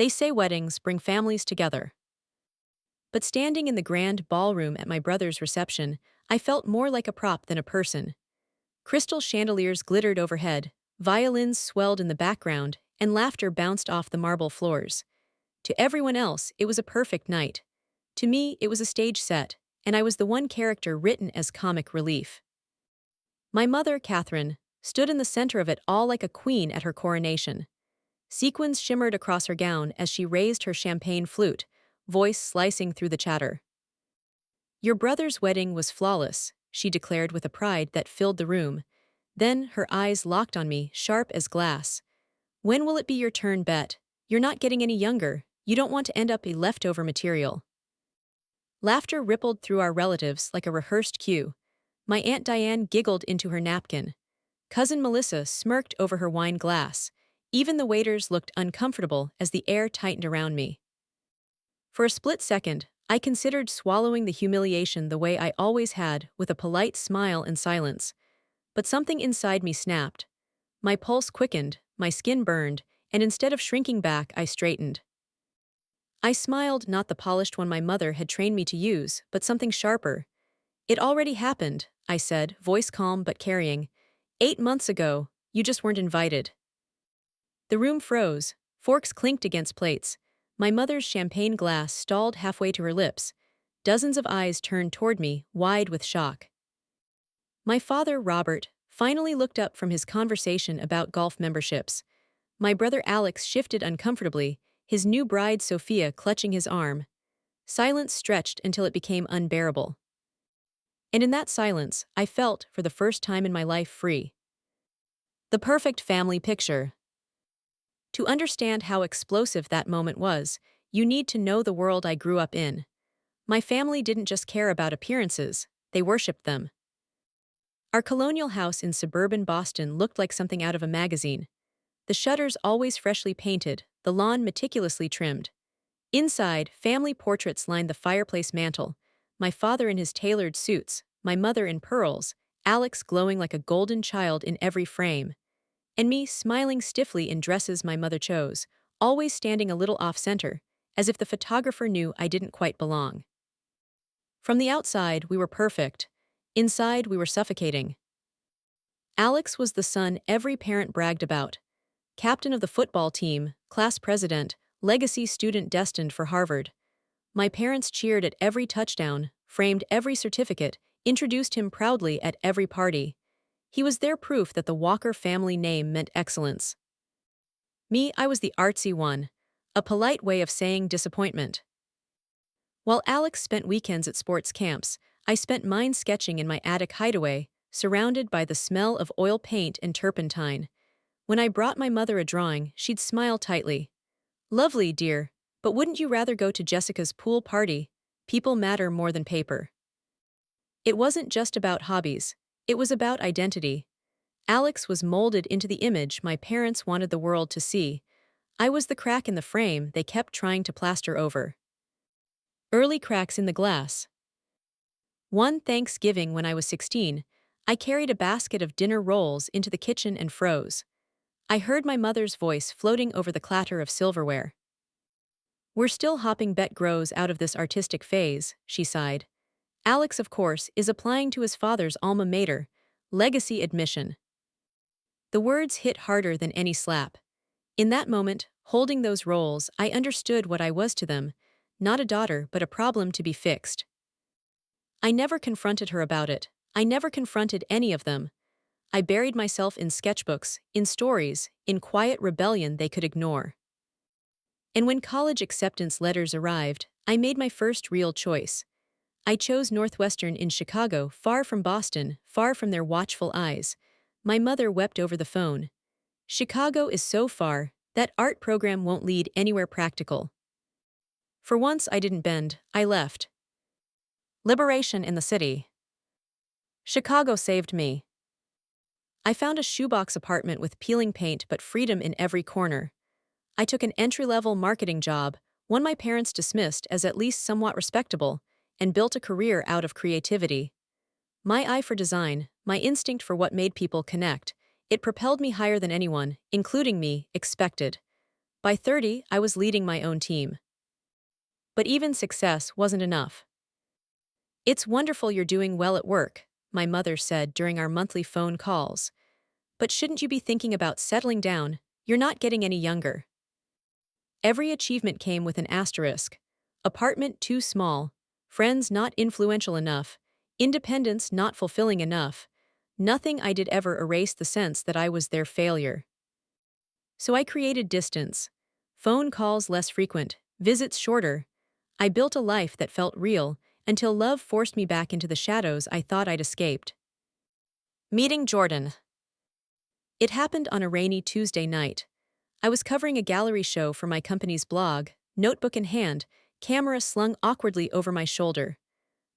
They say weddings bring families together. But standing in the grand ballroom at my brother's reception, I felt more like a prop than a person. Crystal chandeliers glittered overhead, violins swelled in the background, and laughter bounced off the marble floors. To everyone else, it was a perfect night. To me, it was a stage set, and I was the one character written as comic relief. My mother, Catherine, stood in the center of it all like a queen at her coronation. Sequins shimmered across her gown as she raised her champagne flute, voice slicing through the chatter. "Your brother's wedding was flawless," she declared with a pride that filled the room. Then her eyes locked on me, sharp as glass. "When will it be your turn, Bet? You're not getting any younger. You don't want to end up a leftover material." Laughter rippled through our relatives like a rehearsed cue. My Aunt Diane giggled into her napkin. Cousin Melissa smirked over her wine glass. Even the waiters looked uncomfortable as the air tightened around me. For a split second, I considered swallowing the humiliation the way I always had, with a polite smile and silence. But something inside me snapped. My pulse quickened, my skin burned, and instead of shrinking back, I straightened. I smiled, not the polished one my mother had trained me to use, but something sharper. "It already happened," I said, voice calm but carrying. "8 months ago, you just weren't invited." The room froze, forks clinked against plates. My mother's champagne glass stalled halfway to her lips. Dozens of eyes turned toward me, wide with shock. My father, Robert, finally looked up from his conversation about golf memberships. My brother Alex shifted uncomfortably, his new bride Sophia clutching his arm. Silence stretched until it became unbearable. And in that silence, I felt, for the first time in my life, free. The perfect family picture. To understand how explosive that moment was, you need to know the world I grew up in. My family didn't just care about appearances, they worshipped them. Our colonial house in suburban Boston looked like something out of a magazine. The shutters always freshly painted, the lawn meticulously trimmed. Inside, family portraits lined the fireplace mantel, my father in his tailored suits, my mother in pearls, Alex glowing like a golden child in every frame, and me smiling stiffly in dresses my mother chose, always standing a little off-center, as if the photographer knew I didn't quite belong. From the outside, we were perfect. Inside, we were suffocating. Alex was the son every parent bragged about. Captain of the football team, class president, legacy student destined for Harvard. My parents cheered at every touchdown, framed every certificate, introduced him proudly at every party. He was their proof that the Walker family name meant excellence. Me, I was the artsy one, a polite way of saying disappointment. While Alex spent weekends at sports camps, I spent mine sketching in my attic hideaway, surrounded by the smell of oil paint and turpentine. When I brought my mother a drawing, she'd smile tightly. "Lovely, dear, but wouldn't you rather go to Jessica's pool party? People matter more than paper." It wasn't just about hobbies, it was about identity. Alex was molded into the image my parents wanted the world to see. I was the crack in the frame they kept trying to plaster over. Early cracks in the glass. One Thanksgiving when I was 16, I carried a basket of dinner rolls into the kitchen and froze. I heard my mother's voice floating over the clatter of silverware. "We're still hopping Bet grows out of this artistic phase," she sighed. "Alex, of course, is applying to his father's alma mater, legacy admission." The words hit harder than any slap. In that moment, holding those rolls, I understood what I was to them, not a daughter but a problem to be fixed. I never confronted her about it. I never confronted any of them. I buried myself in sketchbooks, in stories, in quiet rebellion they could ignore. And when college acceptance letters arrived, I made my first real choice. I chose Northwestern in Chicago, far from Boston, far from their watchful eyes. My mother wept over the phone. "Chicago is so far, that art program won't lead anywhere practical." For once I didn't bend, I left. Liberation in the city. Chicago saved me. I found a shoebox apartment with peeling paint but freedom in every corner. I took an entry-level marketing job, one my parents dismissed as at least somewhat respectable, and built a career out of creativity. My eye for design, my instinct for what made people connect, it propelled me higher than anyone, including me, expected. By 30, I was leading my own team. But even success wasn't enough. "It's wonderful you're doing well at work," my mother said during our monthly phone calls. "But shouldn't you be thinking about settling down? You're not getting any younger." Every achievement came with an asterisk. Apartment too small, friends not influential enough, independence not fulfilling enough. Nothing I did ever erased the sense that I was their failure. So I created distance. Phone calls less frequent, visits shorter. I built a life that felt real, until love forced me back into the shadows I thought I'd escaped. Meeting Jordan. It happened on a rainy Tuesday night. I was covering a gallery show for my company's blog, notebook in hand, camera slung awkwardly over my shoulder.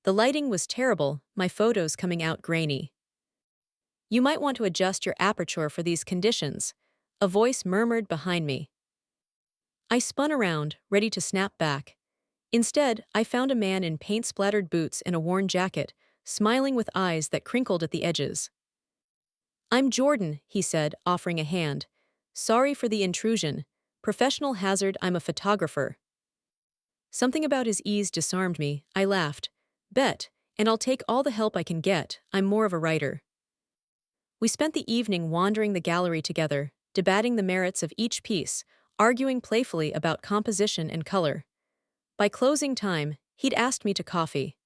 The lighting was terrible, my photos coming out grainy. "You might want to adjust your aperture for these conditions," a voice murmured behind me. I spun around, ready to snap back. Instead, I found a man in paint-splattered boots and a worn jacket, smiling with eyes that crinkled at the edges. "I'm Jordan," he said, offering a hand. "Sorry for the intrusion. Professional hazard, I'm a photographer." Something about his ease disarmed me. I laughed. "Bet, and I'll take all the help I can get. I'm more of a writer." We spent the evening wandering the gallery together, debating the merits of each piece, arguing playfully about composition and color. By closing time, he'd asked me to coffee.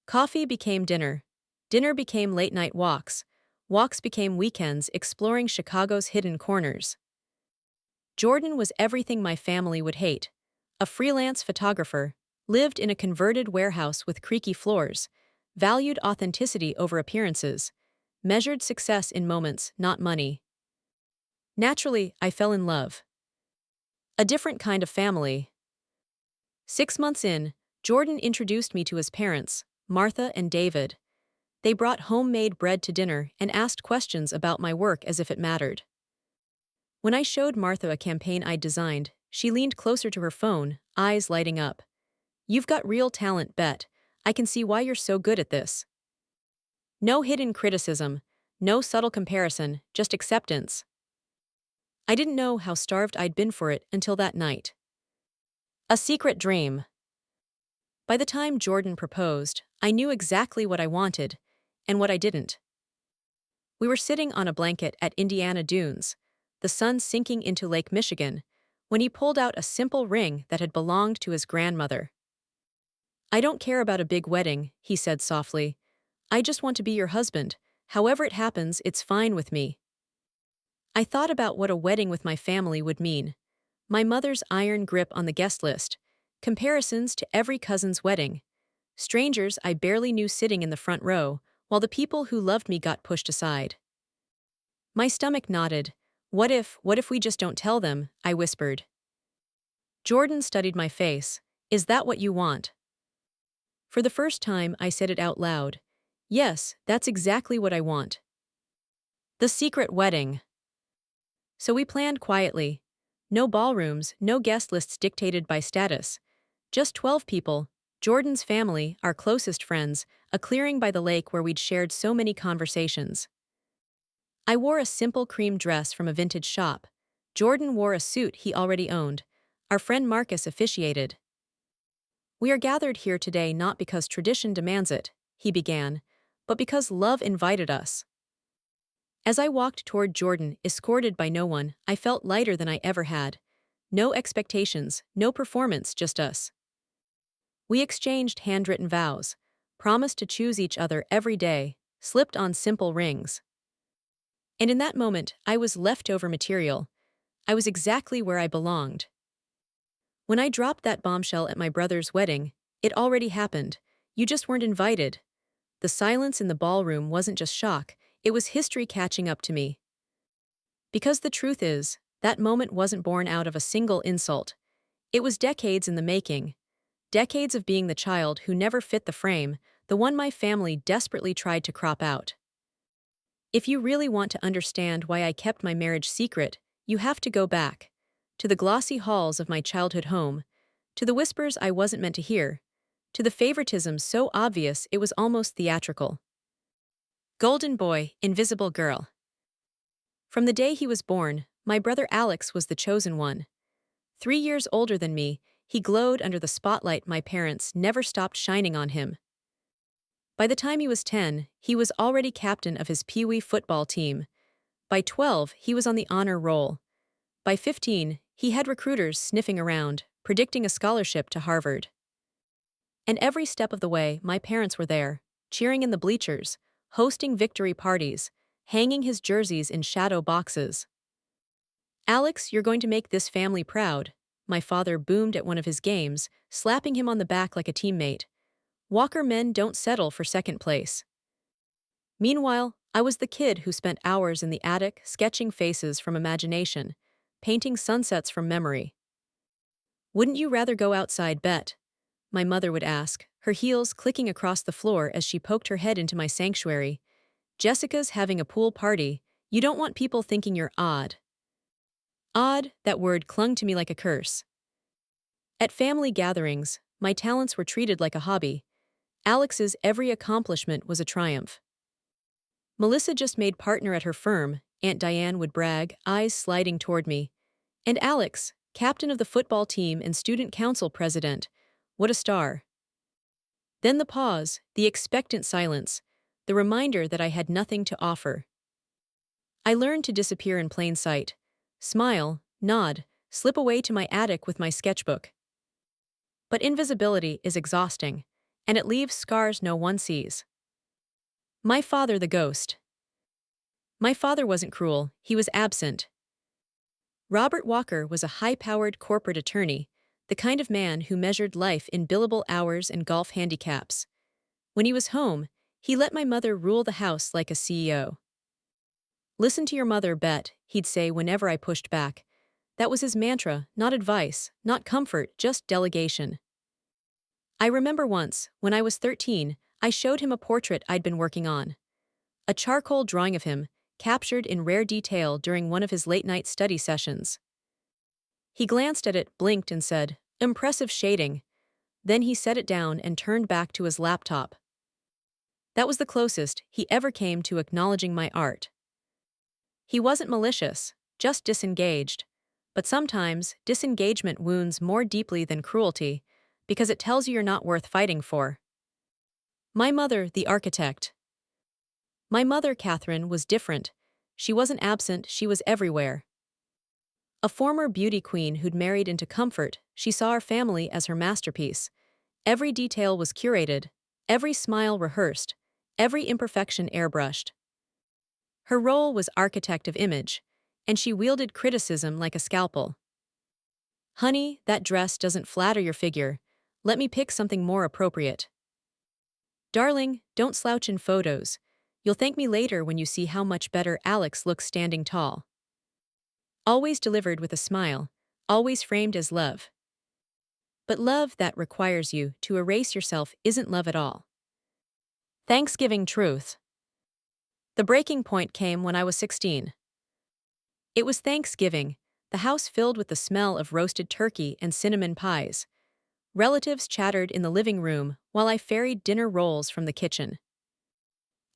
Coffee became dinner. Dinner became late-night walks. Walks became weekends exploring Chicago's hidden corners. Jordan was everything my family would hate. A freelance photographer, lived in a converted warehouse with creaky floors, valued authenticity over appearances, measured success in moments, not money. Naturally, I fell in love. A different kind of family. 6 months in, Jordan introduced me to his parents, Martha and David. They brought homemade bread to dinner and asked questions about my work as if it mattered. When I showed Martha a campaign I'd designed, she leaned closer to her phone, eyes lighting up. "You've got real talent, Bet. I can see why you're so good at this." No hidden criticism, no subtle comparison, just acceptance. I didn't know how starved I'd been for it until that night. A secret dream. By the time Jordan proposed, I knew exactly what I wanted and what I didn't. We were sitting on a blanket at Indiana Dunes, the sun sinking into Lake Michigan, when he pulled out a simple ring that had belonged to his grandmother. "I don't care about a big wedding," he said softly. "I just want to be your husband. However it happens, it's fine with me." I thought about what a wedding with my family would mean. My mother's iron grip on the guest list, comparisons to every cousin's wedding, strangers I barely knew sitting in the front row, while the people who loved me got pushed aside. My stomach knotted. What if we just don't tell them?" I whispered. Jordan studied my face. "Is that what you want?" For the first time, I said it out loud. "Yes, that's exactly what I want." The secret wedding. So we planned quietly. No ballrooms, no guest lists dictated by status. Just 12 people, Jordan's family, our closest friends, a clearing by the lake where we'd shared so many conversations. I wore a simple cream dress from a vintage shop. Jordan wore a suit he already owned. Our friend Marcus officiated. "We are gathered here today not because tradition demands it," he began, "but because love invited us." As I walked toward Jordan, escorted by no one, I felt lighter than I ever had. No expectations, no performance, just us. We exchanged handwritten vows, promised to choose each other every day, slipped on simple rings. And in that moment, I was leftover material. I was exactly where I belonged. When I dropped that bombshell at my brother's wedding, it already happened. You just weren't invited. The silence in the ballroom wasn't just shock, it was history catching up to me. Because the truth is, that moment wasn't born out of a single insult. It was decades in the making. Decades of being the child who never fit the frame, the one my family desperately tried to crop out. If you really want to understand why I kept my marriage secret, you have to go back. To the glossy halls of my childhood home. To the whispers I wasn't meant to hear. To the favoritism so obvious it was almost theatrical. Golden boy, invisible girl. From the day he was born, my brother Alex was the chosen one. 3 years older than me, he glowed under the spotlight my parents never stopped shining on him. By the time he was 10, he was already captain of his Pee Wee football team. By 12, he was on the honor roll. By 15, he had recruiters sniffing around, predicting a scholarship to Harvard. And every step of the way, my parents were there, cheering in the bleachers, hosting victory parties, hanging his jerseys in shadow boxes. "Alex, you're going to make this family proud," my father boomed at one of his games, slapping him on the back like a teammate. Walker men don't settle for second place. Meanwhile, I was the kid who spent hours in the attic sketching faces from imagination, painting sunsets from memory. "Wouldn't you rather go outside, Bet?" my mother would ask, her heels clicking across the floor as she poked her head into my sanctuary. "Jessica's having a pool party. You don't want people thinking you're odd." Odd, that word clung to me like a curse. At family gatherings, my talents were treated like a hobby. Alex's every accomplishment was a triumph. "Melissa just made partner at her firm," Aunt Diane would brag, eyes sliding toward me. "And Alex, captain of the football team and student council president. What a star." Then the pause, the expectant silence, the reminder that I had nothing to offer. I learned to disappear in plain sight. Smile, nod, slip away to my attic with my sketchbook. But invisibility is exhausting, and it leaves scars no one sees. My father the ghost. My father wasn't cruel, he was absent. Robert Walker was a high-powered corporate attorney, the kind of man who measured life in billable hours and golf handicaps. When he was home, he let my mother rule the house like a CEO. "Listen to your mother, Bet," he'd say whenever I pushed back. That was his mantra, not advice, not comfort, just delegation. I remember once, when I was 13, I showed him a portrait I'd been working on. A charcoal drawing of him, captured in rare detail during one of his late-night study sessions. He glanced at it, blinked, and said, "Impressive shading." Then he set it down and turned back to his laptop. That was the closest he ever came to acknowledging my art. He wasn't malicious, just disengaged. But sometimes, disengagement wounds more deeply than cruelty, because it tells you you're not worth fighting for. My mother, the architect. My mother, Catherine, was different. She wasn't absent, she was everywhere. A former beauty queen who'd married into comfort, she saw our family as her masterpiece. Every detail was curated, every smile rehearsed, every imperfection airbrushed. Her role was architect of image, and she wielded criticism like a scalpel. "Honey, that dress doesn't flatter your figure. Let me pick something more appropriate." "Darling, don't slouch in photos. You'll thank me later when you see how much better Alex looks standing tall." Always delivered with a smile, always framed as love. But love that requires you to erase yourself isn't love at all. Thanksgiving truth. The breaking point came when I was 16. It was Thanksgiving, the house filled with the smell of roasted turkey and cinnamon pies. Relatives chattered in the living room while I ferried dinner rolls from the kitchen.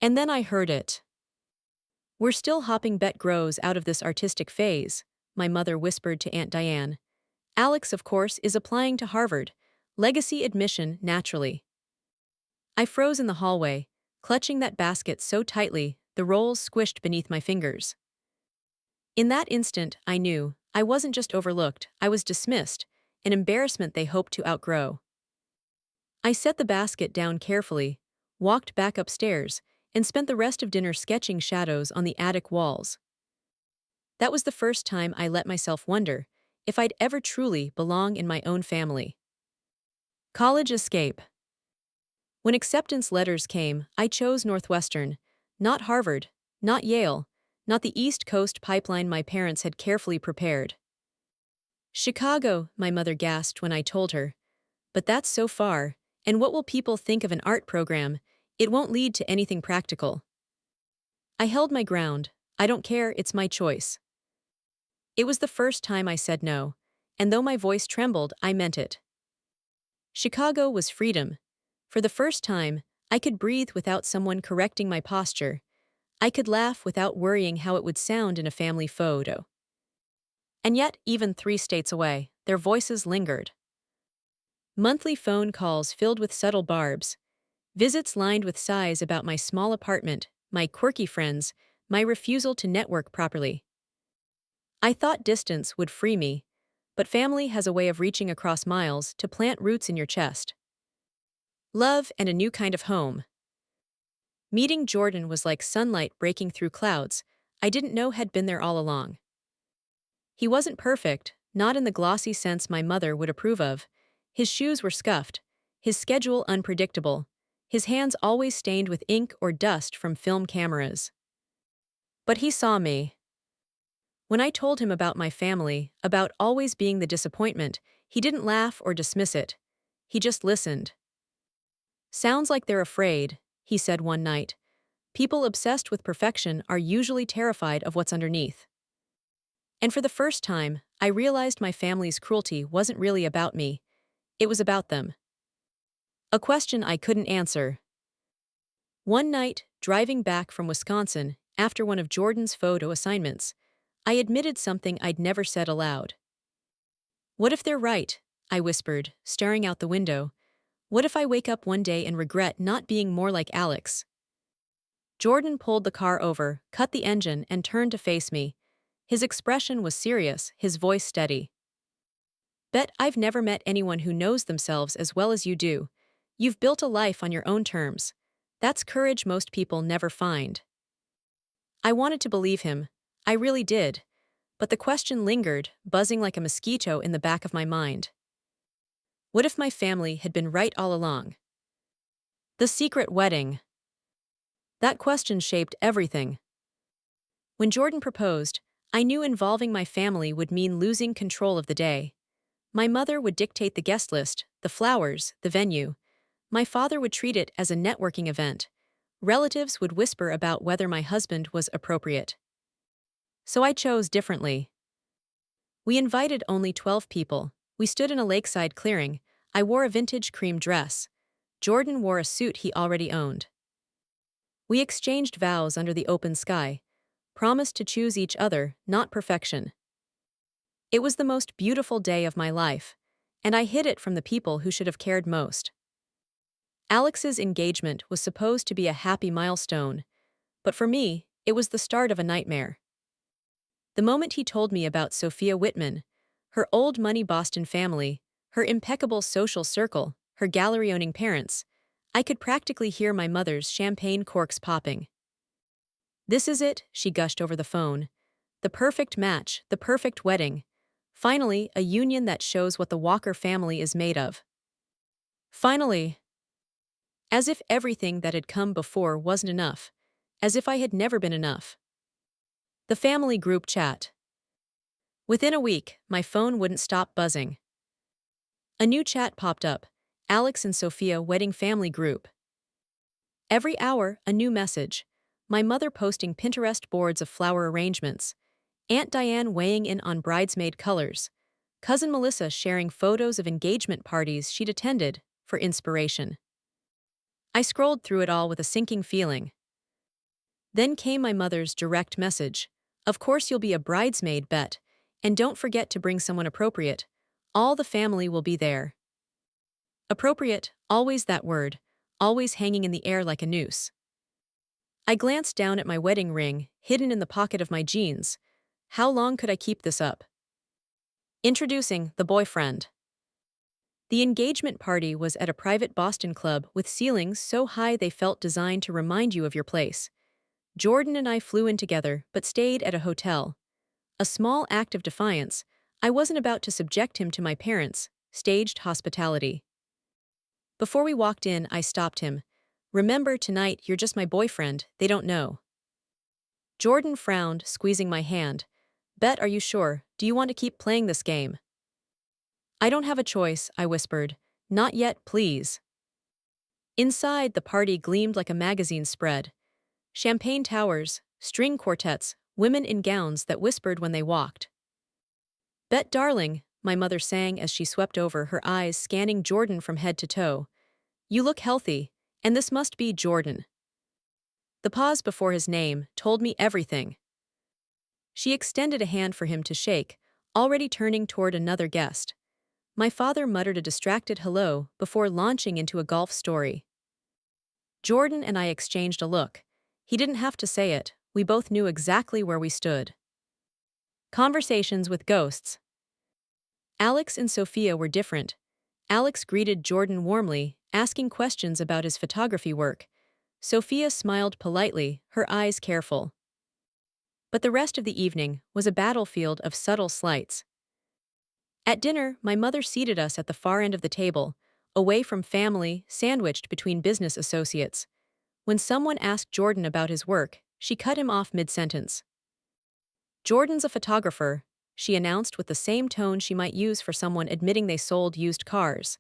And then I heard it. "We're still hopping Bet grows out of this artistic phase," my mother whispered to Aunt Diane. "Alex, of course, is applying to Harvard. Legacy admission, naturally." I froze in the hallway, clutching that basket so tightly the rolls squished beneath my fingers. In that instant, I knew I wasn't just overlooked, I was dismissed, an embarrassment they hoped to outgrow. I set the basket down carefully, walked back upstairs, and spent the rest of dinner sketching shadows on the attic walls. That was the first time I let myself wonder if I'd ever truly belong in my own family. College escape. When acceptance letters came, I chose Northwestern, not Harvard, not Yale, not the East Coast pipeline my parents had carefully prepared. "Chicago," my mother gasped when I told her. "But that's so far, and what will people think of an art program? It won't lead to anything practical." I held my ground. "I don't care, it's my choice." It was the first time I said no, and though my voice trembled, I meant it. Chicago was freedom. For the first time, I could breathe without someone correcting my posture. I could laugh without worrying how it would sound in a family photo. And yet, even 3 states away, their voices lingered. Monthly phone calls filled with subtle barbs, visits lined with sighs about my small apartment, my quirky friends, my refusal to network properly. I thought distance would free me, but family has a way of reaching across miles to plant roots in your chest. Love and a new kind of home. Meeting Jordan was like sunlight breaking through clouds I didn't know had been there all along. He wasn't perfect, not in the glossy sense my mother would approve of. His shoes were scuffed, his schedule unpredictable, his hands always stained with ink or dust from film cameras. But he saw me. When I told him about my family, about always being the disappointment, he didn't laugh or dismiss it. He just listened. "Sounds like they're afraid," he said one night. "People obsessed with perfection are usually terrified of what's underneath." And for the first time, I realized my family's cruelty wasn't really about me. It was about them. A question I couldn't answer. One night, driving back from Wisconsin, after one of Jordan's photo assignments, I admitted something I'd never said aloud. "What if they're right?" I whispered, staring out the window. "What if I wake up one day and regret not being more like Alex?" Jordan pulled the car over, cut the engine, and turned to face me. His expression was serious, his voice steady. "Bet I've never met anyone who knows themselves as well as you do. You've built a life on your own terms. That's courage most people never find." I wanted to believe him. I really did. But the question lingered, buzzing like a mosquito in the back of my mind. What if my family had been right all along? The secret wedding. That question shaped everything. When Jordan proposed, I knew involving my family would mean losing control of the day. My mother would dictate the guest list, the flowers, the venue. My father would treat it as a networking event. Relatives would whisper about whether my husband was appropriate. So I chose differently. We invited only 12 people. We stood in a lakeside clearing. I wore a vintage cream dress. Jordan wore a suit he already owned. We exchanged vows under the open sky, promised to choose each other, not perfection. It was the most beautiful day of my life, and I hid it from the people who should have cared most. Alex's engagement was supposed to be a happy milestone, but for me, it was the start of a nightmare. The moment he told me about Sophia Whitman, her old money Boston family, her impeccable social circle, her gallery-owning parents, I could practically hear my mother's champagne corks popping. "This is it," she gushed over the phone. "The perfect match, the perfect wedding. Finally, a union that shows what the Walker family is made of." Finally. As if everything that had come before wasn't enough. As if I had never been enough. The family group chat. Within a week, my phone wouldn't stop buzzing. A new chat popped up. Alex and Sophia wedding family group. Every hour, a new message. My mother posting Pinterest boards of flower arrangements. Aunt Diane weighing in on bridesmaid colors. Cousin Melissa sharing photos of engagement parties she'd attended for inspiration. I scrolled through it all with a sinking feeling. Then came my mother's direct message. "Of course you'll be a bridesmaid, Bet. And don't forget to bring someone appropriate. All the family will be there." Appropriate, always that word, always hanging in the air like a noose. I glanced down at my wedding ring, hidden in the pocket of my jeans. How long could I keep this up? Introducing the boyfriend. The engagement party was at a private Boston club with ceilings so high they felt designed to remind you of your place. Jordan and I flew in together but stayed at a hotel. A small act of defiance. I wasn't about to subject him to my parents' staged hospitality. Before we walked in, I stopped him. "Remember, tonight you're just my boyfriend, they don't know." Jordan frowned, squeezing my hand. "Bet, are you sure? Do you want to keep playing this game?" "I don't have a choice," I whispered. "Not yet, please." Inside, the party gleamed like a magazine spread. Champagne towers, string quartets, women in gowns that whispered when they walked. "Bet, darling," my mother sang as she swept over, her eyes scanning Jordan from head to toe. "You look healthy, and this must be Jordan." The pause before his name told me everything. She extended a hand for him to shake, already turning toward another guest. My father muttered a distracted hello before launching into a golf story. Jordan and I exchanged a look. He didn't have to say it, we both knew exactly where we stood. Conversations with ghosts. Alex and Sophia were different. Alex greeted Jordan warmly, asking questions about his photography work. Sophia smiled politely, her eyes careful. But the rest of the evening was a battlefield of subtle slights. At dinner, my mother seated us at the far end of the table, away from family, sandwiched between business associates. When someone asked Jordan about his work, she cut him off mid-sentence. "Jordan's a photographer," she announced with the same tone she might use for someone admitting they sold used cars.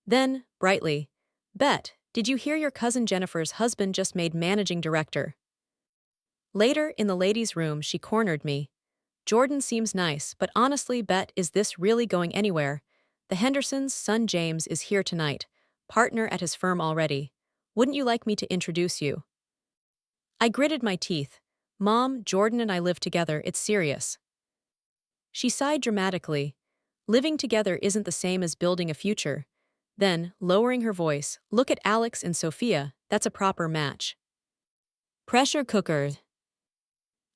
Then, brightly, "Bet, did you hear your cousin Jennifer's husband just made managing director?" Later, in the ladies' room, she cornered me. "Jordan seems nice, but honestly, Bet, is this really going anywhere? The Hendersons' son James is here tonight, partner at his firm already. Wouldn't you like me to introduce you?" I gritted my teeth. "Mom, Jordan and I live together, it's serious." She sighed dramatically. "Living together isn't the same as building a future." Then, lowering her voice, "Look at Alex and Sophia, that's a proper match." Pressure cooker.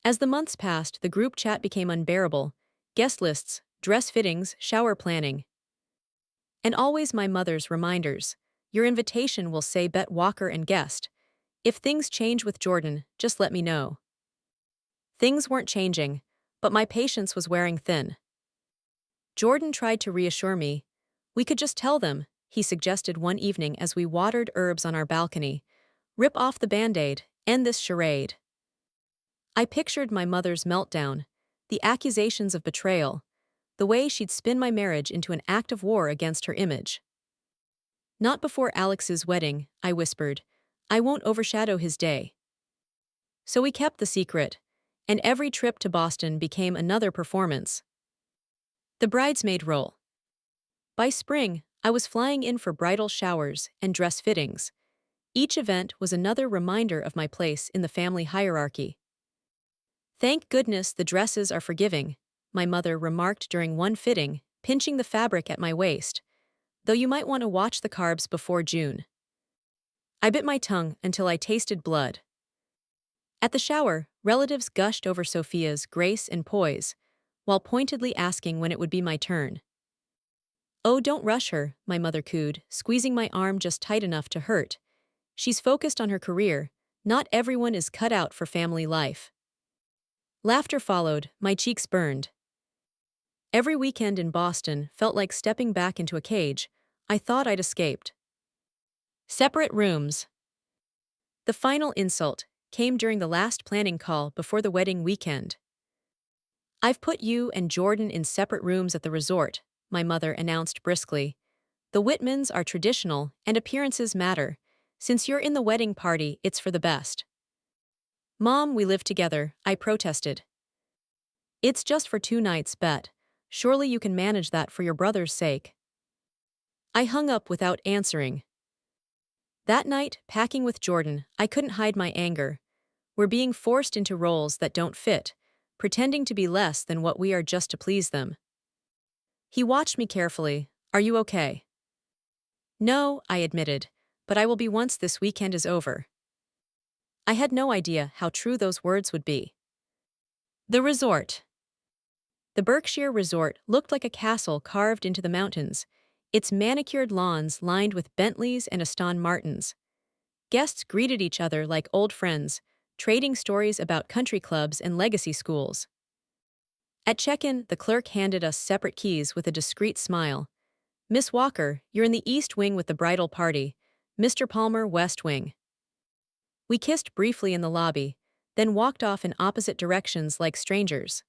As the months passed, the group chat became unbearable. Guest lists, dress fittings, shower planning. And always my mother's reminders. "Your invitation will say Bet Walker and guest. If things change with Jordan, just let me know." Things weren't changing, but my patience was wearing thin. Jordan tried to reassure me. "We could just tell them," he suggested one evening as we watered herbs on our balcony. "Rip off the band-aid, end this charade." I pictured my mother's meltdown, the accusations of betrayal, the way she'd spin my marriage into an act of war against her image. "Not before Alex's wedding," I whispered. "I won't overshadow his day." So we kept the secret, and every trip to Boston became another performance. The bridesmaid role. By spring, I was flying in for bridal showers and dress fittings. Each event was another reminder of my place in the family hierarchy. "Thank goodness the dresses are forgiving," my mother remarked during one fitting, pinching the fabric at my waist. "Though you might want to watch the carbs before June." I bit my tongue until I tasted blood. At the shower, relatives gushed over Sophia's grace and poise, while pointedly asking when it would be my turn. "Oh, don't rush her," my mother cooed, squeezing my arm just tight enough to hurt. "She's focused on her career. Not everyone is cut out for family life." Laughter followed, my cheeks burned. Every weekend in Boston felt like stepping back into a cage. I thought I'd escaped. Separate rooms. The final insult came during the last planning call before the wedding weekend. "I've put you and Jordan in separate rooms at the resort," my mother announced briskly. "The Whitmans are traditional and appearances matter. Since you're in the wedding party, it's for the best." "Mom, we live together," I protested. "It's just for 2 nights, Bet. Surely you can manage that for your brother's sake." I hung up without answering. That night, packing with Jordan, I couldn't hide my anger. We're being forced into roles that don't fit, pretending to be less than what we are just to please them. He watched me carefully. "Are you okay?" "No," I admitted, "but I will be once this weekend is over." I had no idea how true those words would be. The resort. The Berkshire Resort looked like a castle carved into the mountains, its manicured lawns lined with Bentleys and Aston Martins. Guests greeted each other like old friends, trading stories about country clubs and legacy schools. At check-in, the clerk handed us separate keys with a discreet smile. "Miss Walker, you're in the East Wing with the bridal party. Mr. Palmer, West Wing." We kissed briefly in the lobby, then walked off in opposite directions like strangers.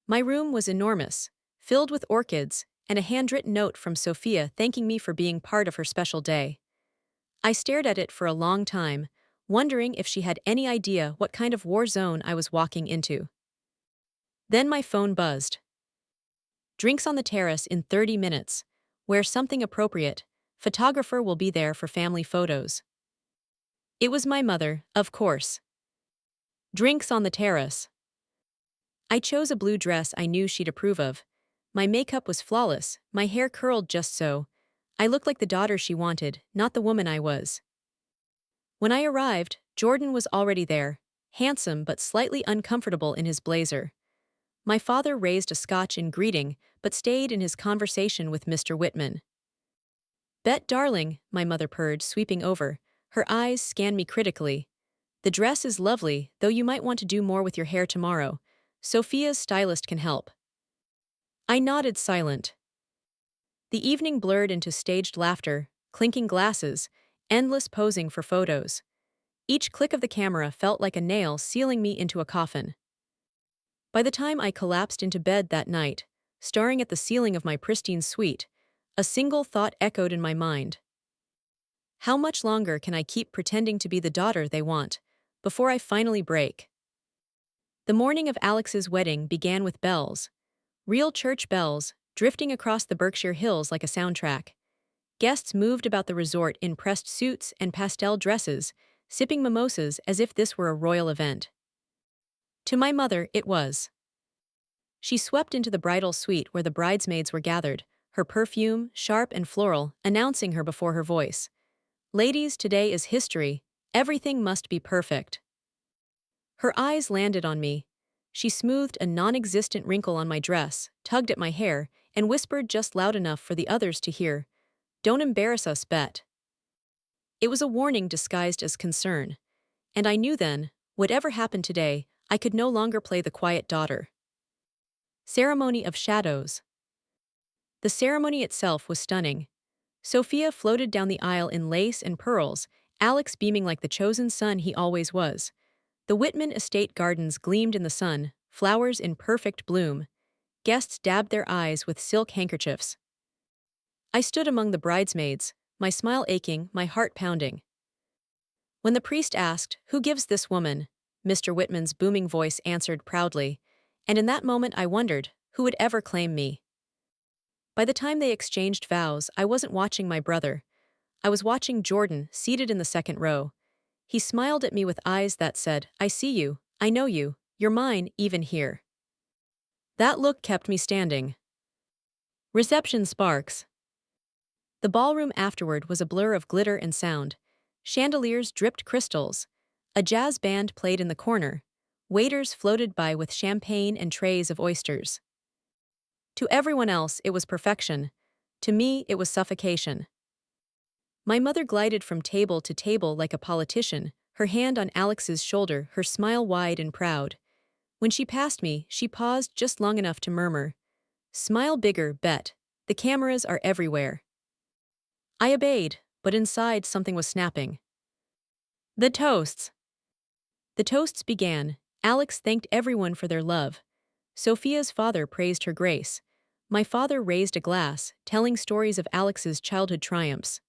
My room was enormous, filled with orchids, and a handwritten note from Sophia thanking me for being part of her special day. I stared at it for a long time, wondering if she had any idea what kind of war zone I was walking into. Then my phone buzzed. "Drinks on the terrace in 30 minutes. Wear something appropriate. Photographer will be there for family photos." It was my mother, of course. Drinks on the terrace. I chose a blue dress I knew she'd approve of. My makeup was flawless, my hair curled just so. I looked like the daughter she wanted, not the woman I was. When I arrived, Jordan was already there, handsome but slightly uncomfortable in his blazer. My father raised a scotch in greeting, but stayed in his conversation with Mr. Whitman. Bet darling, my mother purred, sweeping over. Her eyes scanned me critically. The dress is lovely, though you might want to do more with your hair tomorrow. Sophia's stylist can help. I nodded silent. The evening blurred into staged laughter, clinking glasses, endless posing for photos. Each click of the camera felt like a nail sealing me into a coffin. By the time I collapsed into bed that night, staring at the ceiling of my pristine suite, a single thought echoed in my mind. How much longer can I keep pretending to be the daughter they want, before I finally break? The morning of Alex's wedding began with bells. Real church bells, drifting across the Berkshire Hills like a soundtrack. Guests moved about the resort in pressed suits and pastel dresses, sipping mimosas as if this were a royal event. To my mother, it was. She swept into the bridal suite where the bridesmaids were gathered, her perfume, sharp and floral, announcing her before her voice. Ladies, today is history. Everything must be perfect. Her eyes landed on me. She smoothed a non-existent wrinkle on my dress, tugged at my hair, and whispered just loud enough for the others to hear. Don't embarrass us, Bet. It was a warning disguised as concern. And I knew then, whatever happened today, I could no longer play the quiet daughter. Ceremony of Shadows. The ceremony itself was stunning. Sophia floated down the aisle in lace and pearls, Alex beaming like the chosen son he always was. The Whitman estate gardens gleamed in the sun, flowers in perfect bloom. Guests dabbed their eyes with silk handkerchiefs. I stood among the bridesmaids, my smile aching, my heart pounding. When the priest asked, "Who gives this woman?" Mr. Whitman's booming voice answered proudly, and in that moment I wondered, who would ever claim me? By the time they exchanged vows, I wasn't watching my brother. I was watching Jordan, seated in the second row. He smiled at me with eyes that said, I see you, I know you, you're mine, even here. That look kept me standing. Reception sparks. The ballroom afterward was a blur of glitter and sound. Chandeliers dripped crystals. A jazz band played in the corner. Waiters floated by with champagne and trays of oysters. To everyone else, it was perfection. To me, it was suffocation. My mother glided from table to table like a politician, her hand on Alex's shoulder, her smile wide and proud. When she passed me, she paused just long enough to murmur, "Smile bigger, Bet. The cameras are everywhere." I obeyed, but inside something was snapping. The toasts. The toasts began. Alex thanked everyone for their love. Sophia's father praised her grace. My father raised a glass, telling stories of Alex's childhood triumphs.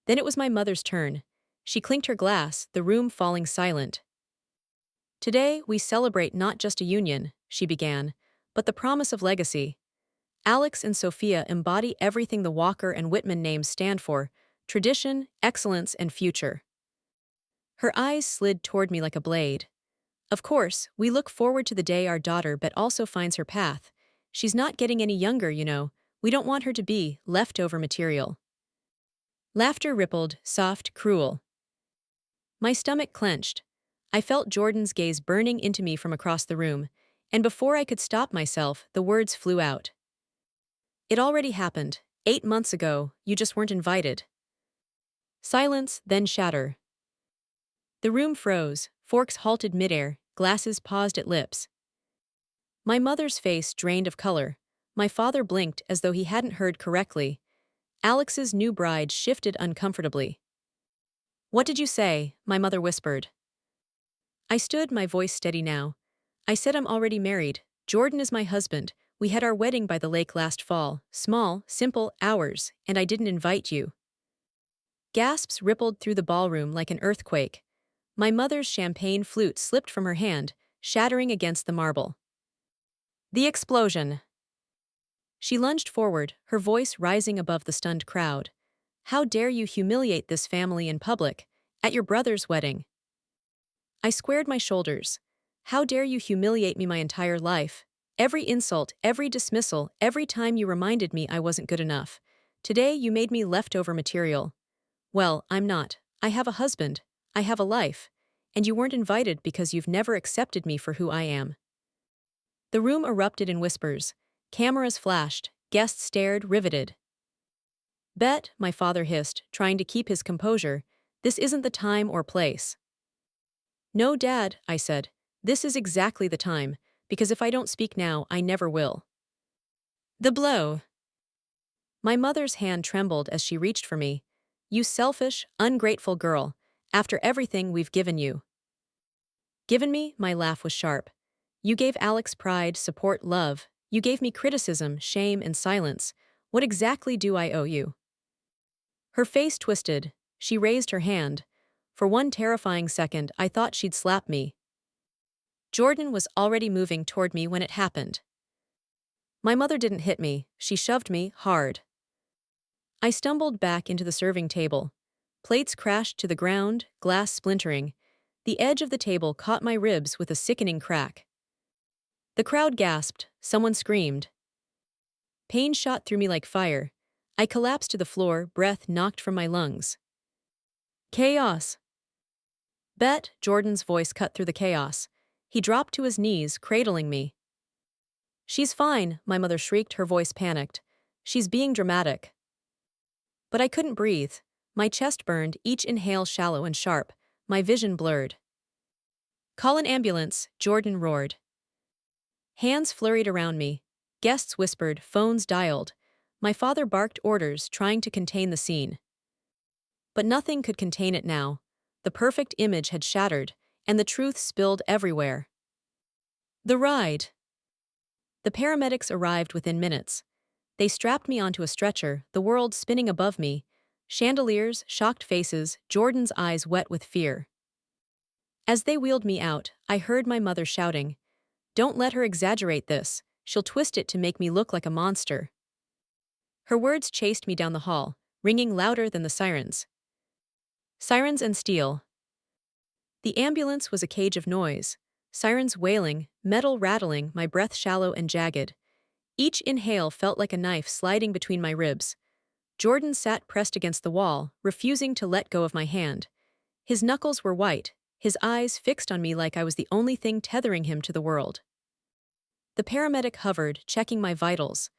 Then it was my mother's turn. She clinked her glass, the room falling silent. Today, we celebrate not just a union, she began, but the promise of legacy. Alex and Sophia embody everything the Walker and Whitman names stand for: tradition, excellence, and future. Her eyes slid toward me like a blade. Of course, we look forward to the day our daughter Bet also finds her path. She's not getting any younger, you know. We don't want her to be leftover material. Laughter rippled, soft, cruel. My stomach clenched. I felt Jordan's gaze burning into me from across the room, and before I could stop myself, the words flew out. It already happened. 8 months ago, you just weren't invited. Silence, then shatter. The room froze, forks halted midair, glasses paused at lips. My mother's face drained of color. My father blinked as though he hadn't heard correctly. Alex's new bride shifted uncomfortably. What did you say? My mother whispered. I stood, my voice steady now. I said I'm already married. Jordan is my husband. We had our wedding by the lake last fall. Small, simple, ours, and I didn't invite you. Gasps rippled through the ballroom like an earthquake. My mother's champagne flute slipped from her hand, shattering against the marble. The explosion. She lunged forward, her voice rising above the stunned crowd. How dare you humiliate this family in public, at your brother's wedding? I squared my shoulders. How dare you humiliate me my entire life? Every insult, every dismissal, every time you reminded me I wasn't good enough. Today you made me leftover material. Well, I'm not. I have a husband. I have a life. And you weren't invited because you've never accepted me for who I am. The room erupted in whispers. Cameras flashed. Guests stared, riveted. Bet, my father hissed, trying to keep his composure. This isn't the time or place. No, Dad, I said. This is exactly the time, because if I don't speak now, I never will. The blow. My mother's hand trembled as she reached for me. You selfish, ungrateful girl, after everything we've given you. Given me, my laugh was sharp. You gave Alex pride, support, love. You gave me criticism, shame, and silence. What exactly do I owe you? Her face twisted. She raised her hand. For one terrifying second, I thought she'd slap me. Jordan was already moving toward me when it happened. My mother didn't hit me, she shoved me hard. I stumbled back into the serving table. Plates crashed to the ground, glass splintering. The edge of the table caught my ribs with a sickening crack. The crowd gasped, someone screamed. Pain shot through me like fire. I collapsed to the floor, breath knocked from my lungs. Chaos. Bet, Jordan's voice cut through the chaos. He dropped to his knees, cradling me. She's fine, my mother shrieked, her voice panicked. She's being dramatic. But I couldn't breathe. My chest burned, each inhale shallow and sharp, my vision blurred. Call an ambulance, Jordan roared. Hands flurried around me. Guests whispered, phones dialed. My father barked orders, trying to contain the scene. But nothing could contain it now. The perfect image had shattered, and the truth spilled everywhere. The ride. The paramedics arrived within minutes. They strapped me onto a stretcher, the world spinning above me. Chandeliers, shocked faces, Jordan's eyes wet with fear. As they wheeled me out, I heard my mother shouting, "Don't let her exaggerate this. She'll twist it to make me look like a monster." Her words chased me down the hall, ringing louder than the sirens. Sirens and steel. The ambulance was a cage of noise. Sirens wailing, metal rattling, my breath shallow and jagged. Each inhale felt like a knife sliding between my ribs. Jordan sat pressed against the wall, refusing to let go of my hand. His knuckles were white, his eyes fixed on me like I was the only thing tethering him to the world. The paramedic hovered, checking my vitals.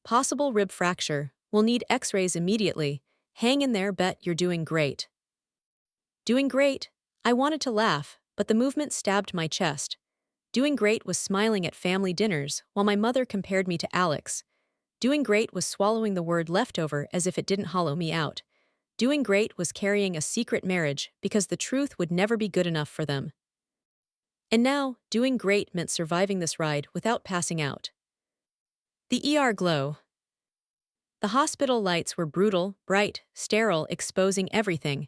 Possible rib fracture. We'll need x-rays immediately. Hang in there, Bet, you're doing great. Doing great? I wanted to laugh, but the movement stabbed my chest. Doing great was smiling at family dinners, while my mother compared me to Alex. Doing great was swallowing the word leftover as if it didn't hollow me out. Doing great was carrying a secret marriage because the truth would never be good enough for them. And now, doing great meant surviving this ride without passing out. The ER glow. The hospital lights were brutal, bright, sterile, exposing everything.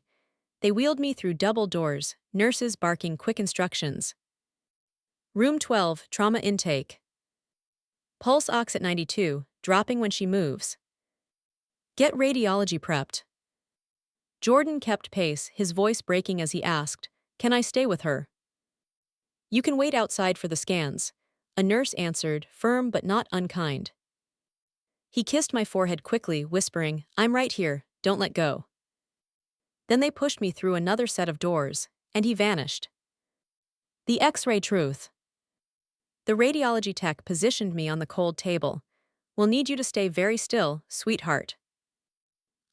They wheeled me through double doors, nurses barking quick instructions. Room 12, trauma intake. Pulse ox at 92, dropping when she moves. Get radiology prepped. Jordan kept pace, his voice breaking as he asked, "Can I stay with her?" "You can wait outside for the scans," a nurse answered, firm but not unkind. He kissed my forehead quickly, whispering, "I'm right here, don't let go." Then they pushed me through another set of doors, and he vanished. The X-ray truth. The radiology tech positioned me on the cold table. "We'll need you to stay very still, sweetheart."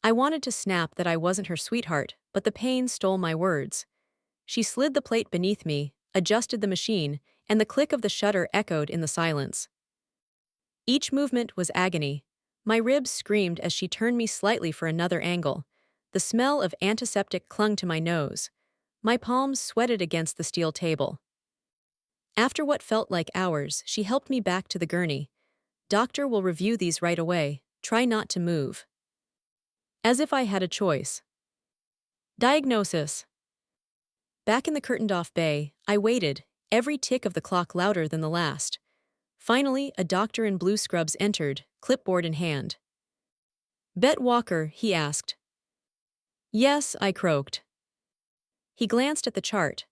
I wanted to snap that I wasn't her sweetheart, but the pain stole my words. She slid the plate beneath me, adjusted the machine, and the click of the shutter echoed in the silence. Each movement was agony. My ribs screamed as she turned me slightly for another angle. The smell of antiseptic clung to my nose. My palms sweated against the steel table. After what felt like hours, she helped me back to the gurney. "Doctor will review these right away. Try not to move." As if I had a choice. Diagnosis. Back in the curtained-off bay, I waited, every tick of the clock louder than the last. Finally, a doctor in blue scrubs entered, clipboard in hand. "Bet Walker," he asked. "Yes," I croaked. He glanced at the chart.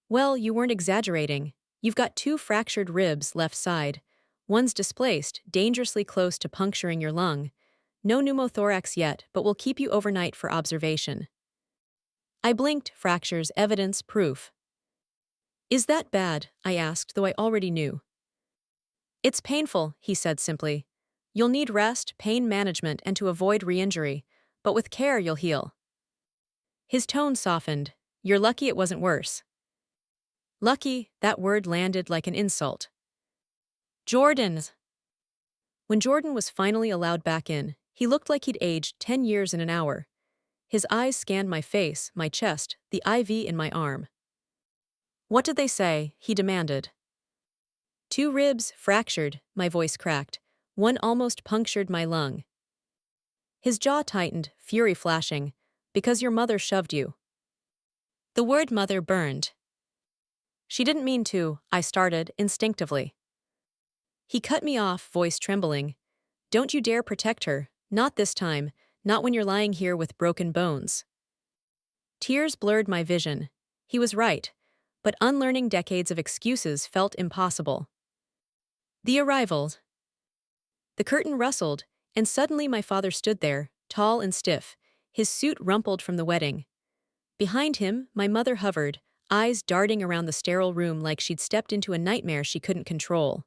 "Well, you weren't exaggerating. You've got two fractured ribs left side. One's displaced, dangerously close to puncturing your lung. No pneumothorax yet, but we'll keep you overnight for observation. I blinked, fractures, evidence, proof. Is that bad? I asked, though I already knew. It's painful, he said simply. You'll need rest, pain management, and to avoid re-injury, but with care you'll heal. His tone softened. You're lucky it wasn't worse. Lucky, that word landed like an insult. Jordan's. When Jordan was finally allowed back in, he looked like he'd aged 10 years in an hour. His eyes scanned my face, my chest, the IV in my arm. What did they say? He demanded. Two ribs, fractured, my voice cracked. One almost punctured my lung. His jaw tightened, fury flashing. Because your mother shoved you. The word mother burned. She didn't mean to, I started, instinctively. He cut me off, voice trembling. Don't you dare protect her, not this time, not when you're lying here with broken bones. Tears blurred my vision. He was right, but unlearning decades of excuses felt impossible. The arrival. The curtain rustled, and suddenly my father stood there, tall and stiff, his suit rumpled from the wedding. Behind him, my mother hovered, eyes darting around the sterile room like she'd stepped into a nightmare she couldn't control.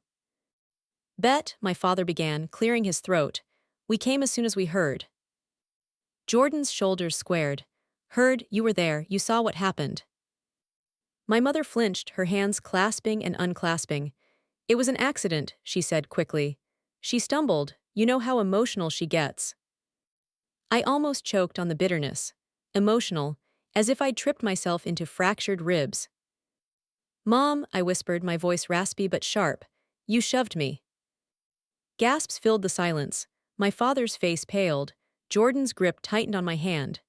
Bet, my father began, clearing his throat. We came as soon as we heard. Jordan's shoulders squared. Heard, you were there, you saw what happened. My mother flinched, her hands clasping and unclasping. It was an accident, she said quickly. She stumbled, you know how emotional she gets. I almost choked on the bitterness. Emotional, as if I'd tripped myself into fractured ribs. Mom, I whispered, my voice raspy but sharp. You shoved me. Gasps filled the silence. My father's face paled. Jordan's grip tightened on my hand.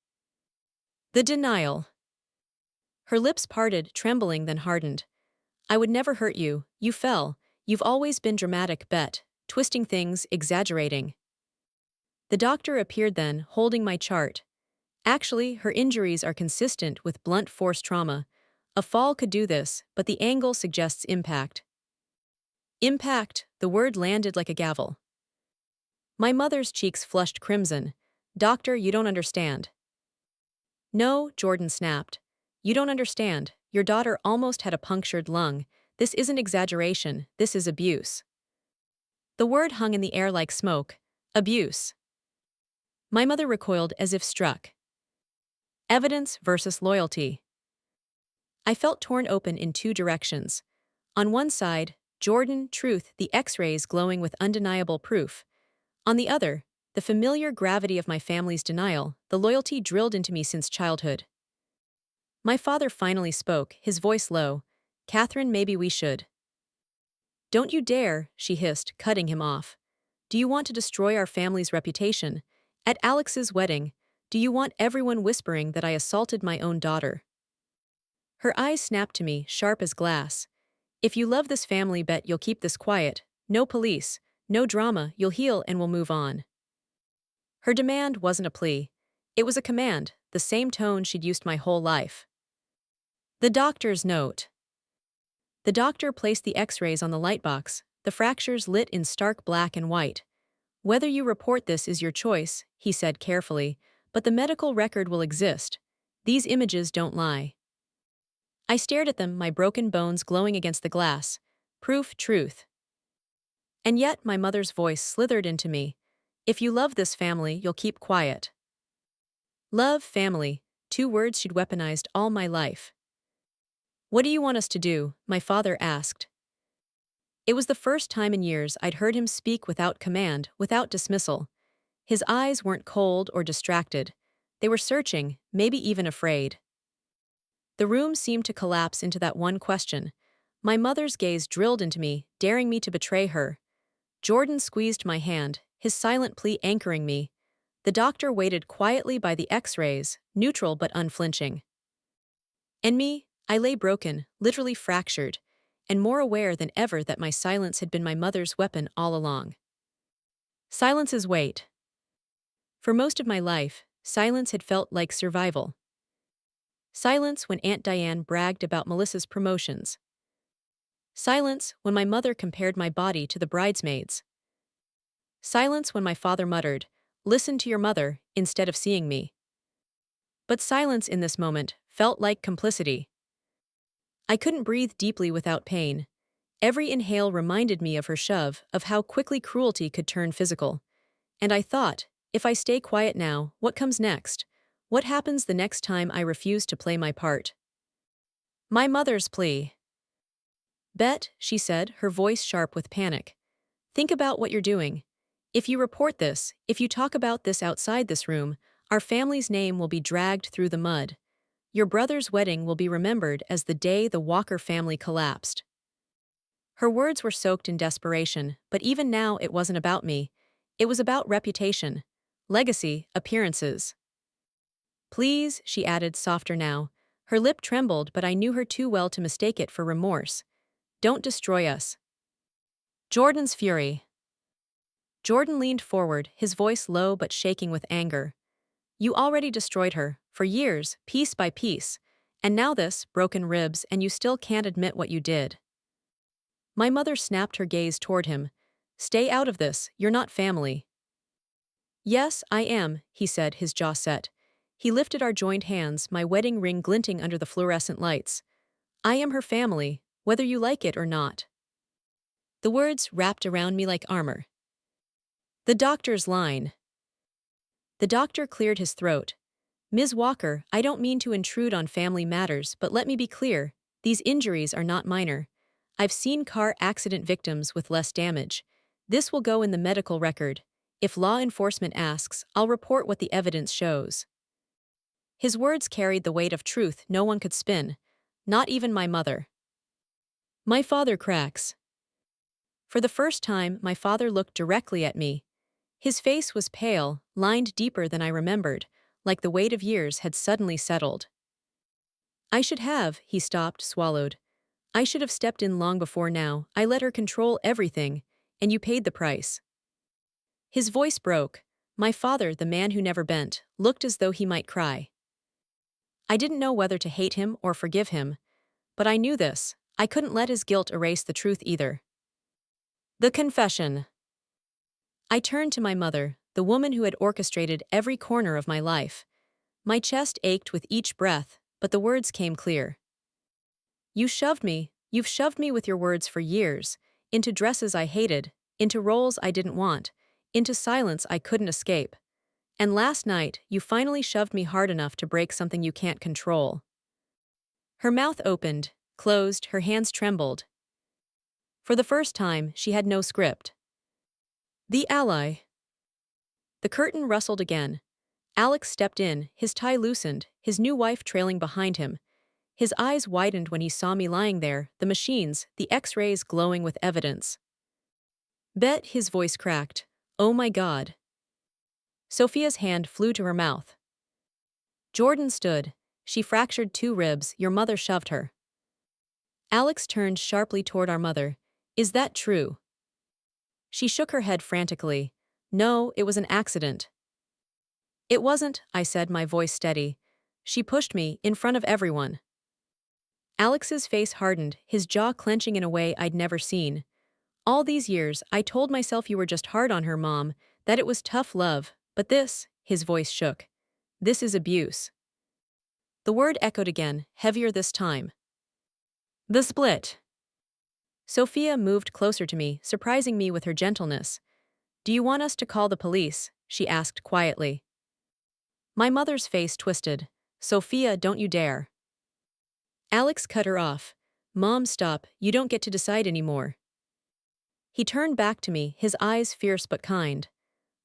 The denial. Her lips parted, trembling, then hardened. I would never hurt you. You fell. You've always been dramatic, Bet. Twisting things, exaggerating. The doctor appeared then, holding my chart. Actually, her injuries are consistent with blunt force trauma. A fall could do this, but the angle suggests impact. Impact, the word landed like a gavel. My mother's cheeks flushed crimson. Doctor, you don't understand. No, Jordan snapped. You don't understand. Your daughter almost had a punctured lung. This isn't exaggeration, this is abuse. The word hung in the air like smoke. Abuse. My mother recoiled as if struck. Evidence versus loyalty. I felt torn open in two directions. On one side, Jordan, truth, the X-rays glowing with undeniable proof. On the other, the familiar gravity of my family's denial, the loyalty drilled into me since childhood. My father finally spoke, his voice low. Catherine, maybe we should. Don't you dare, she hissed, cutting him off. Do you want to destroy our family's reputation? At Alex's wedding, do you want everyone whispering that I assaulted my own daughter? Her eyes snapped to me, sharp as glass. If you love this family, Bet you'll keep this quiet. No police, no drama, you'll heal and we'll move on. Her demand wasn't a plea. It was a command, the same tone she'd used my whole life. The doctor's note. The doctor placed the X-rays on the lightbox, the fractures lit in stark black and white. Whether you report this is your choice, he said carefully, but the medical record will exist. These images don't lie. I stared at them, my broken bones glowing against the glass. Proof, truth. And yet my mother's voice slithered into me. If you love this family, you'll keep quiet. Love, family, two words she'd weaponized all my life. What do you want us to do? My father asked. It was the first time in years I'd heard him speak without command, without dismissal. His eyes weren't cold or distracted. They were searching, maybe even afraid. The room seemed to collapse into that one question. My mother's gaze drilled into me, daring me to betray her. Jordan squeezed my hand, his silent plea anchoring me. The doctor waited quietly by the X-rays, neutral but unflinching. And me, I lay broken, literally fractured, and more aware than ever that my silence had been my mother's weapon all along. Silence's weight. For most of my life, silence had felt like survival. Silence when Aunt Diane bragged about Melissa's promotions. Silence when my mother compared my body to the bridesmaids. Silence when my father muttered, "Listen to your mother," instead of seeing me. But silence in this moment felt like complicity. I couldn't breathe deeply without pain. Every inhale reminded me of her shove, of how quickly cruelty could turn physical. And I thought, if I stay quiet now, what comes next? What happens the next time I refuse to play my part? My mother's plea. Bet, she said, her voice sharp with panic. Think about what you're doing. If you report this, if you talk about this outside this room, our family's name will be dragged through the mud. Your brother's wedding will be remembered as the day the Walker family collapsed. Her words were soaked in desperation, but even now it wasn't about me. It was about reputation, legacy, appearances. Please, she added, softer now. Her lip trembled, but I knew her too well to mistake it for remorse. Don't destroy us. Jordan's fury. Jordan leaned forward, his voice low but shaking with anger. You already destroyed her, for years, piece by piece. And now this, broken ribs, and you still can't admit what you did. My mother snapped her gaze toward him. Stay out of this, you're not family. Yes, I am, he said, his jaw set. He lifted our joined hands, my wedding ring glinting under the fluorescent lights. I am her family, whether you like it or not. The words wrapped around me like armor. The doctor's line. The doctor cleared his throat. Ms. Walker, I don't mean to intrude on family matters, but let me be clear. These injuries are not minor. I've seen car accident victims with less damage. This will go in the medical record. If law enforcement asks, I'll report what the evidence shows. His words carried the weight of truth no one could spin. Not even my mother. My father cracks. For the first time, my father looked directly at me. His face was pale, lined deeper than I remembered, like the weight of years had suddenly settled. I should have, he stopped, swallowed. I should have stepped in long before now. I let her control everything, and you paid the price. His voice broke. My father, the man who never bent, looked as though he might cry. I didn't know whether to hate him or forgive him, but I knew this. I couldn't let his guilt erase the truth either. The confession. I turned to my mother, the woman who had orchestrated every corner of my life. My chest ached with each breath, but the words came clear. You've shoved me with your words for years, into dresses I hated, into roles I didn't want, into silence I couldn't escape. And last night, you finally shoved me hard enough to break something you can't control. Her mouth opened, closed, her hands trembled. For the first time, she had no script. The ally. The curtain rustled again. Alex stepped in, his tie loosened, his new wife trailing behind him. His eyes widened when he saw me lying there, the machines, the X-rays glowing with evidence. Bet, his voice cracked. Oh my God. Sophia's hand flew to her mouth. Jordan stood. She fractured 2 ribs, your mother shoved her. Alex turned sharply toward our mother. Is that true? She shook her head frantically. No, it was an accident. It wasn't, I said, my voice steady. She pushed me, in front of everyone. Alex's face hardened, his jaw clenching in a way I'd never seen. All these years, I told myself you were just hard on her, Mom, that it was tough love, but this, his voice shook. This is abuse. The word echoed again, heavier this time. The split. Sophia moved closer to me, surprising me with her gentleness. Do you want us to call the police? She asked quietly. My mother's face twisted. Sophia, don't you dare. Alex cut her off. Mom, stop, you don't get to decide anymore. He turned back to me, his eyes fierce but kind.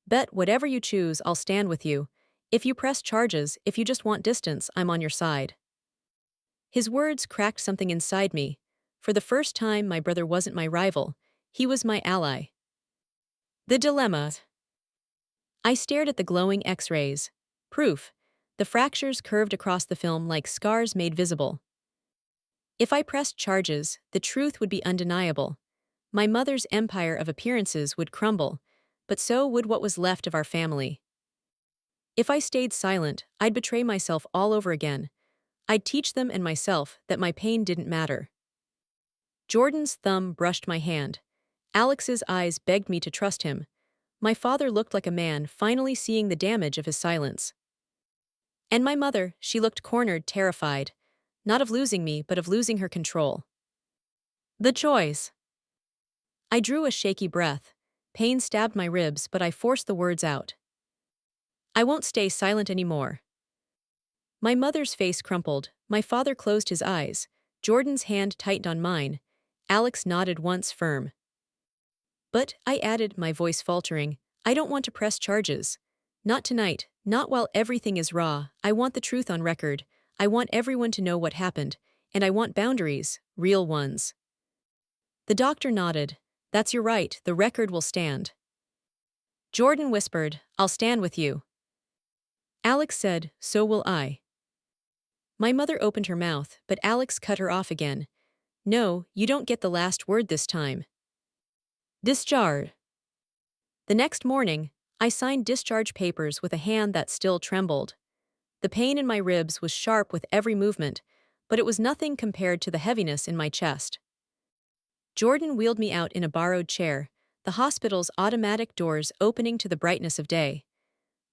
Bet whatever you choose, I'll stand with you. If you press charges, if you just want distance, I'm on your side. His words cracked something inside me. For the first time, my brother wasn't my rival. He was my ally. The dilemma. I stared at the glowing X-rays. Proof. The fractures curved across the film like scars made visible. If I pressed charges, the truth would be undeniable. My mother's empire of appearances would crumble, but so would what was left of our family. If I stayed silent, I'd betray myself all over again. I'd teach them and myself that my pain didn't matter. Jordan's thumb brushed my hand. Alex's eyes begged me to trust him. My father looked like a man finally seeing the damage of his silence. And my mother, she looked cornered, terrified. Not of losing me, but of losing her control. The choice. I drew a shaky breath. Pain stabbed my ribs, but I forced the words out. I won't stay silent anymore. My mother's face crumpled. My father closed his eyes. Jordan's hand tightened on mine. Alex nodded once firm. But, I added, my voice faltering, I don't want to press charges. Not tonight, not while everything is raw. I want the truth on record. I want everyone to know what happened. And I want boundaries, real ones. The doctor nodded. That's your right, the record will stand. Jordan whispered, I'll stand with you. Alex said, so will I. My mother opened her mouth, but Alex cut her off again. No, you don't get the last word this time. Discharge. The next morning, I signed discharge papers with a hand that still trembled. The pain in my ribs was sharp with every movement, but it was nothing compared to the heaviness in my chest. Jordan wheeled me out in a borrowed chair, the hospital's automatic doors opening to the brightness of day.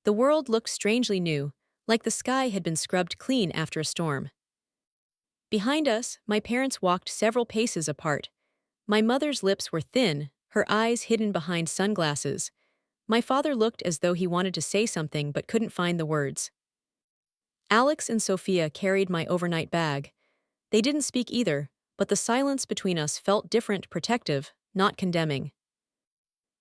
The world looked strangely new, like the sky had been scrubbed clean after a storm. Behind us, my parents walked several paces apart. My mother's lips were thin, her eyes hidden behind sunglasses. My father looked as though he wanted to say something but couldn't find the words. Alex and Sophia carried my overnight bag. They didn't speak either, but the silence between us felt different, protective, not condemning.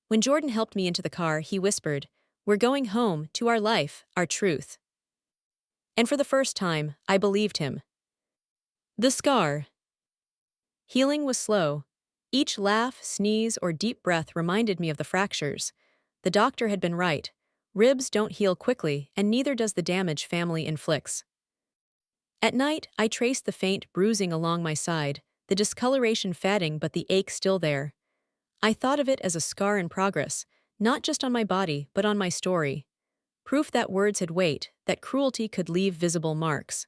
When Jordan helped me into the car, he whispered, We're going home, to our life, our truth. And for the first time, I believed him. The scar. Healing was slow. Each laugh, sneeze, or deep breath reminded me of the fractures. The doctor had been right. Ribs don't heal quickly, and neither does the damage family inflicts. At night, I traced the faint bruising along my side, the discoloration fading but the ache still there. I thought of it as a scar in progress, not just on my body but on my story. Proof that words had weight, that cruelty could leave visible marks.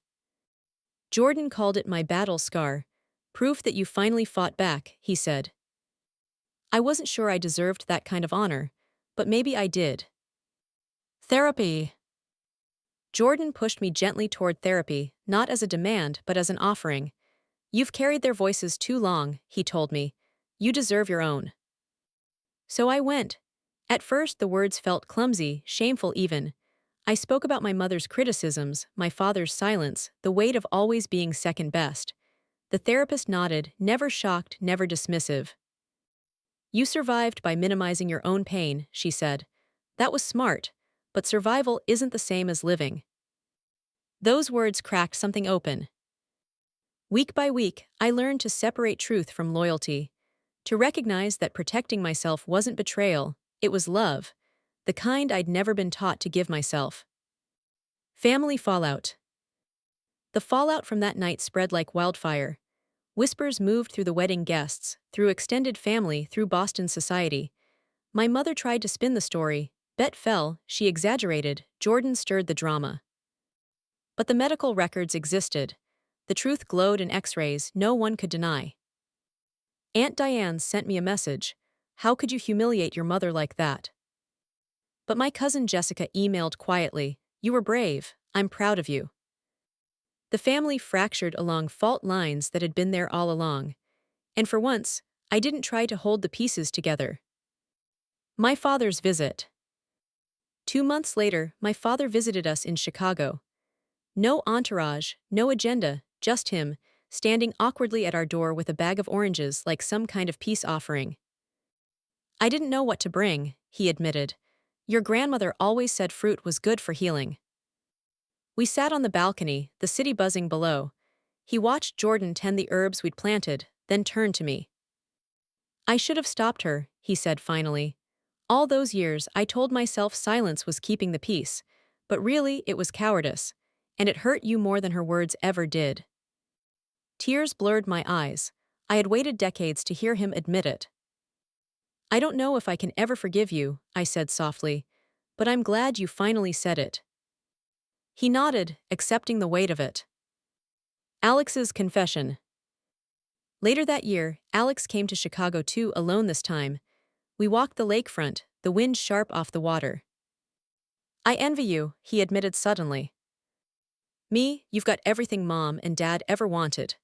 Jordan called it my battle scar. Proof that you finally fought back, he said. I wasn't sure I deserved that kind of honor, but maybe I did. Therapy. Jordan pushed me gently toward therapy, not as a demand but as an offering. You've carried their voices too long, he told me. You deserve your own. So I went. At first the words felt clumsy, shameful even. I spoke about my mother's criticisms, my father's silence, the weight of always being second best. The therapist nodded, never shocked, never dismissive. You survived by minimizing your own pain, she said. That was smart, but survival isn't the same as living. Those words cracked something open. Week by week, I learned to separate truth from loyalty, to recognize that protecting myself wasn't betrayal, it was love, the kind I'd never been taught to give myself. Family fallout. The fallout from that night spread like wildfire. Whispers moved through the wedding guests, through extended family, through Boston society. My mother tried to spin the story. Bet fell, she exaggerated, Jordan stirred the drama. But the medical records existed. The truth glowed in x-rays no one could deny. Aunt Diane sent me a message. How could you humiliate your mother like that? But my cousin Jessica emailed quietly. You were brave. I'm proud of you. The family fractured along fault lines that had been there all along. And for once, I didn't try to hold the pieces together. My father's visit. 2 months later, my father visited us in Chicago. No entourage, no agenda, just him, standing awkwardly at our door with a bag of oranges like some kind of peace offering. I didn't know what to bring, he admitted. Your grandmother always said fruit was good for healing. We sat on the balcony, the city buzzing below. He watched Jordan tend the herbs we'd planted, then turned to me. I should have stopped her, he said finally. All those years I told myself silence was keeping the peace, but really it was cowardice, and it hurt you more than her words ever did. Tears blurred my eyes. I had waited decades to hear him admit it. I don't know if I can ever forgive you, I said softly, but I'm glad you finally said it. He nodded, accepting the weight of it. Alex's confession. Later that year, Alex came to Chicago too, alone this time. We walked the lakefront, the wind sharp off the water. I envy you, he admitted suddenly. Me, you've got everything Mom and Dad ever wanted.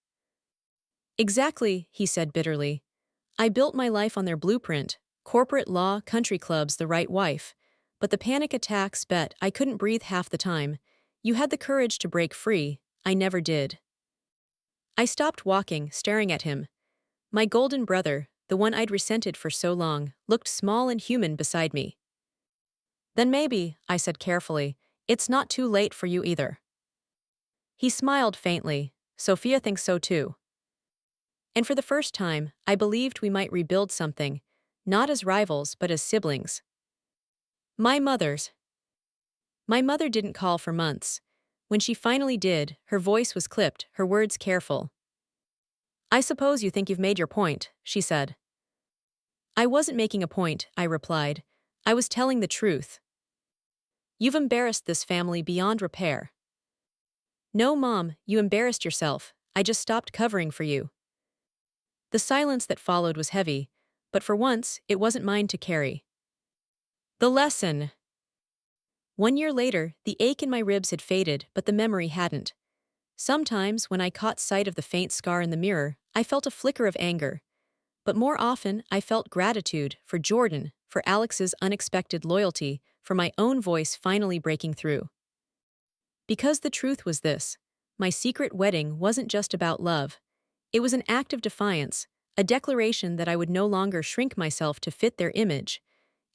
Exactly, he said bitterly. I built my life on their blueprint: corporate law, country clubs, the right wife. But the panic attacks bet I couldn't breathe half the time. You had the courage to break free, I never did. I stopped walking, staring at him. My golden brother, the one I'd resented for so long, looked small and human beside me. Then maybe, I said carefully, it's not too late for you either. He smiled faintly. Sophia thinks so too. And for the first time, I believed we might rebuild something, not as rivals but as siblings. My mother's. My mother didn't call for months. When she finally did, her voice was clipped, her words careful. I suppose you think you've made your point, she said. I wasn't making a point, I replied. I was telling the truth. You've embarrassed this family beyond repair. No, Mom, you embarrassed yourself. I just stopped covering for you. The silence that followed was heavy, but for once, it wasn't mine to carry. The lesson. 1 year later, the ache in my ribs had faded, but the memory hadn't. Sometimes, when I caught sight of the faint scar in the mirror, I felt a flicker of anger. But more often, I felt gratitude for Jordan, for Alex's unexpected loyalty, for my own voice finally breaking through. Because the truth was this: my secret wedding wasn't just about love. It was an act of defiance, a declaration that I would no longer shrink myself to fit their image.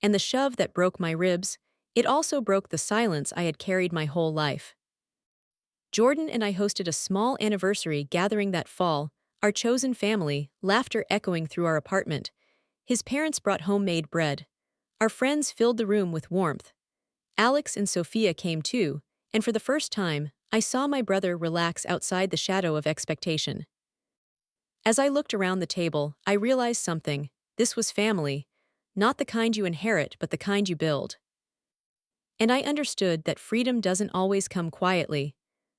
And the shove that broke my ribs, it also broke the silence I had carried my whole life. Jordan and I hosted a small anniversary gathering that fall, our chosen family, laughter echoing through our apartment. His parents brought homemade bread. Our friends filled the room with warmth. Alex and Sophia came too, and for the first time, I saw my brother relax outside the shadow of expectation. As I looked around the table, I realized something: this was family, not the kind you inherit but the kind you build. And I understood that freedom doesn't always come quietly.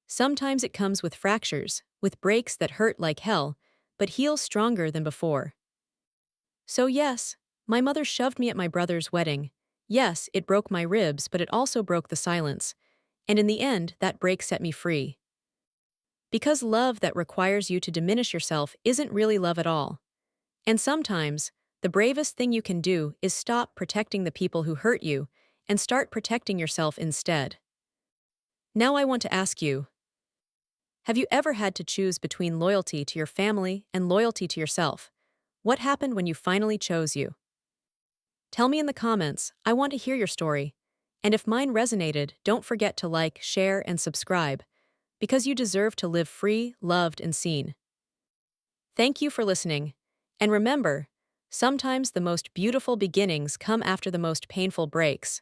Sometimes it comes with fractures, with breaks that hurt like hell, but heal stronger than before. So yes, my mother shoved me at my brother's wedding. Yes, it broke my ribs, but it also broke the silence. And in the end, that break set me free. Because love that requires you to diminish yourself isn't really love at all. And sometimes, the bravest thing you can do is stop protecting the people who hurt you and start protecting yourself instead. Now I want to ask you, have you ever had to choose between loyalty to your family and loyalty to yourself? What happened when you finally chose you? Tell me in the comments, I want to hear your story. And if mine resonated, don't forget to like, share, and subscribe, because you deserve to live free, loved, and seen. Thank you for listening. And remember, sometimes the most beautiful beginnings come after the most painful breaks.